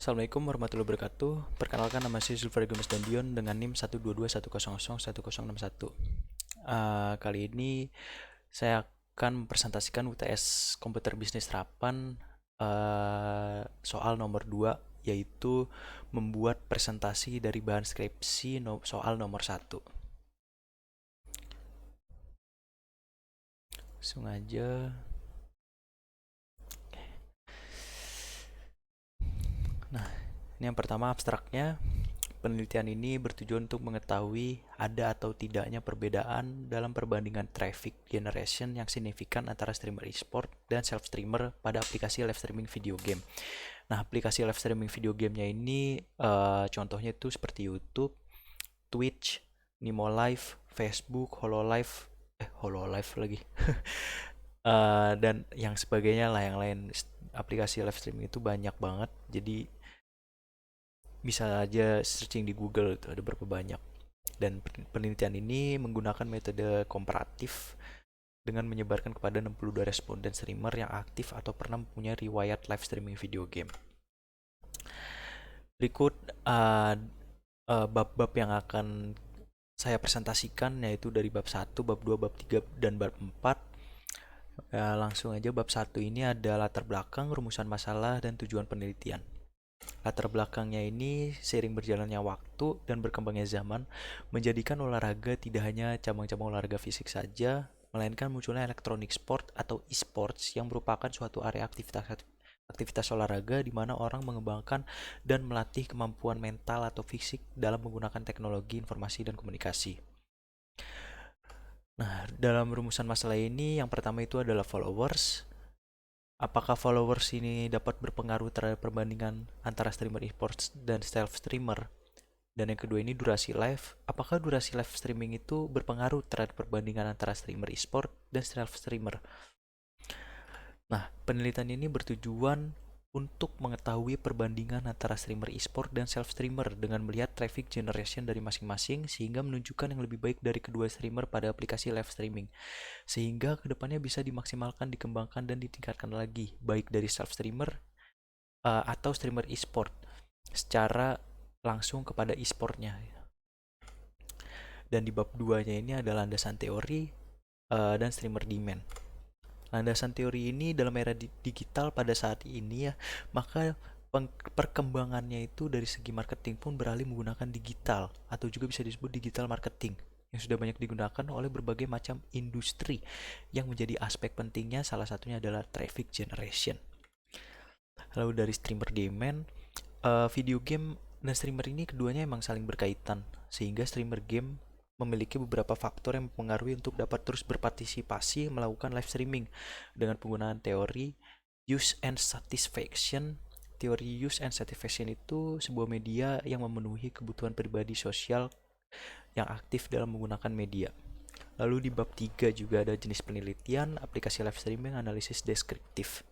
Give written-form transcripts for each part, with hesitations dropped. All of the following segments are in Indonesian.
Assalamualaikum warahmatullahi wabarakatuh. Perkenalkan, nama saya Zulfar Gemes Dandion dengan NIM 12210011061. Kali ini saya akan mempresentasikan UTS Komputer Bisnis Harapan soal nomor 2, yaitu membuat presentasi dari bahan skripsi soal nomor 1. Langsung aja. Nah, ini yang pertama abstraknya. Penelitian ini bertujuan untuk mengetahui ada atau tidaknya perbedaan dalam perbandingan traffic generation yang signifikan antara streamer e-sport dan self-streamer pada aplikasi live streaming video game. Nah, aplikasi live streaming video gamenya ini contohnya itu seperti YouTube, Twitch, Nimo Live, Facebook, Hololive lagi, dan yang sebagainya lah, yang lain. Aplikasi live streaming itu banyak banget, jadi bisa aja searching di Google, itu ada berapa banyak. Dan penelitian ini menggunakan metode komparatif dengan menyebarkan kepada 62 responden streamer yang aktif atau pernah mempunyai riwayat live streaming video game. Berikut bab-bab yang akan saya presentasikan, yaitu dari bab 1, bab 2, bab 3, dan bab 4. Langsung aja, bab 1 ini ada latar belakang, rumusan masalah, dan tujuan penelitian. Latar belakangnya ini, seiring berjalannya waktu dan berkembangnya zaman, menjadikan olahraga tidak hanya cabang-cabang olahraga fisik saja, melainkan munculnya elektronik sport atau e-sports yang merupakan suatu area aktivitas olahraga di mana orang mengembangkan dan melatih kemampuan mental atau fisik dalam menggunakan teknologi informasi dan komunikasi. Nah, dalam rumusan masalah ini, yang pertama itu adalah followers. Apakah followers ini dapat berpengaruh terhadap perbandingan antara streamer esports dan self-streamer? Dan yang kedua ini durasi live. Apakah durasi live streaming itu berpengaruh terhadap perbandingan antara streamer esport dan self-streamer? Nah, penelitian ini bertujuan untuk mengetahui perbandingan antara streamer esport dan self-streamer dengan melihat traffic generation dari masing-masing, sehingga menunjukkan yang lebih baik dari kedua streamer pada aplikasi live streaming, sehingga kedepannya bisa dimaksimalkan, dikembangkan, dan ditingkatkan lagi, baik dari self-streamer atau streamer esport secara langsung kepada e-sportnya. Dan di bab 2-nya ini ada landasan teori dan streamer demand. Landasan teori ini dalam era digital pada saat ini ya, maka perkembangannya itu dari segi marketing pun beralih menggunakan digital, atau juga bisa disebut digital marketing, yang sudah banyak digunakan oleh berbagai macam industri, yang menjadi aspek pentingnya salah satunya adalah traffic generation. Lalu dari streamer demand, video game dan streamer ini keduanya emang saling berkaitan, sehingga streamer game memiliki beberapa faktor yang mempengaruhi untuk dapat terus berpartisipasi melakukan live streaming dengan penggunaan teori use and satisfaction. Teori use and satisfaction itu sebuah media yang memenuhi kebutuhan pribadi sosial yang aktif dalam menggunakan media. Lalu di bab 3 juga ada jenis penelitian, aplikasi live streaming, analisis deskriptif.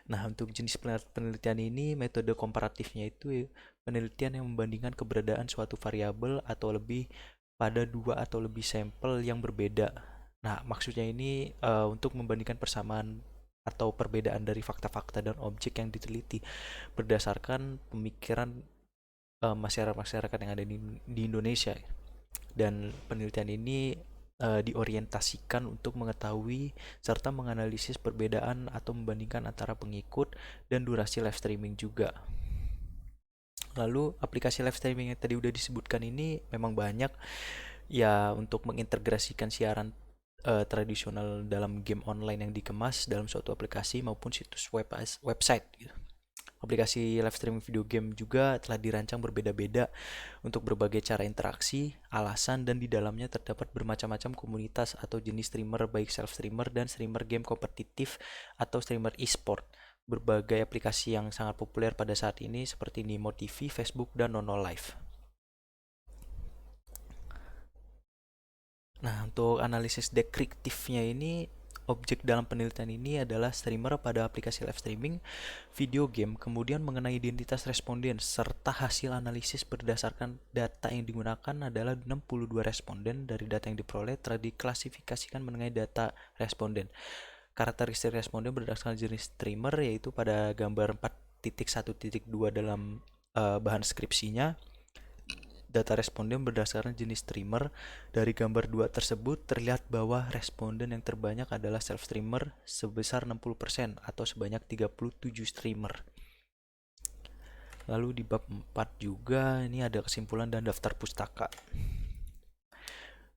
Nah, untuk jenis penelitian ini, metode komparatifnya itu penelitian yang membandingkan keberadaan suatu variabel atau lebih pada dua atau lebih sampel yang berbeda. Nah, maksudnya ini untuk membandingkan persamaan atau perbedaan dari fakta-fakta dan objek yang diteliti berdasarkan pemikiran masyarakat yang ada di Indonesia. Dan penelitian ini diorientasikan untuk mengetahui serta menganalisis perbedaan atau membandingkan antara pengikut dan durasi live streaming juga. Lalu aplikasi live streaming yang tadi udah disebutkan ini memang banyak ya, untuk mengintegrasikan siaran tradisional dalam game online yang dikemas dalam suatu aplikasi maupun situs website gitu. Aplikasi live streaming video game juga telah dirancang berbeda-beda untuk berbagai cara interaksi, alasan, dan di dalamnya terdapat bermacam-macam komunitas atau jenis streamer, baik self-streamer dan streamer game kompetitif atau streamer e-sport. Berbagai aplikasi yang sangat populer pada saat ini seperti Nimo TV, Facebook, dan Nono Live. Nah, untuk analisis deskriptifnya ini, objek dalam penelitian ini adalah streamer pada aplikasi live streaming video game, kemudian mengenai identitas responden, serta hasil analisis berdasarkan data yang digunakan adalah 62 responden. Dari data yang diperoleh telah diklasifikasikan mengenai data responden. Karakteristik responden berdasarkan jenis streamer, yaitu pada gambar 4.1.2 dalam bahan skripsinya. Data responden berdasarkan jenis streamer. Dari gambar 2 tersebut terlihat bahwa responden yang terbanyak adalah self-streamer sebesar 60% atau sebanyak 37 streamer. Lalu di bab 4 juga ini ada kesimpulan dan daftar pustaka.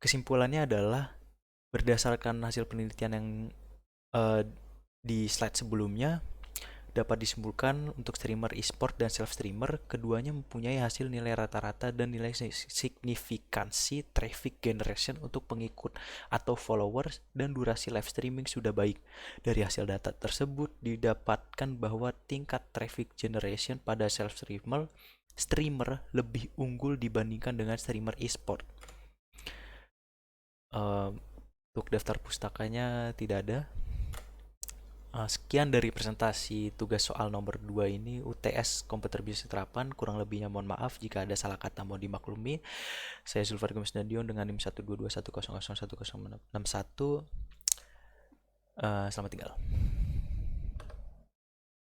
Kesimpulannya adalah berdasarkan hasil penelitian yang di slide sebelumnya, dapat disimpulkan untuk streamer e-sport dan self-streamer, keduanya mempunyai hasil nilai rata-rata dan nilai signifikansi traffic generation untuk pengikut atau followers dan durasi live streaming sudah baik. Dari hasil data tersebut didapatkan bahwa tingkat traffic generation pada self-streamer lebih unggul dibandingkan dengan streamer e-sport. Untuk daftar pustakanya tidak ada. Sekian dari presentasi tugas soal nomor 2 ini, UTS Komputer Bisnis Terapan. Kurang lebihnya mohon maaf jika ada salah kata, mohon dimaklumi. Saya Zulfar Gemes Nadion dengan NIM 12210011061. Selamat tinggal.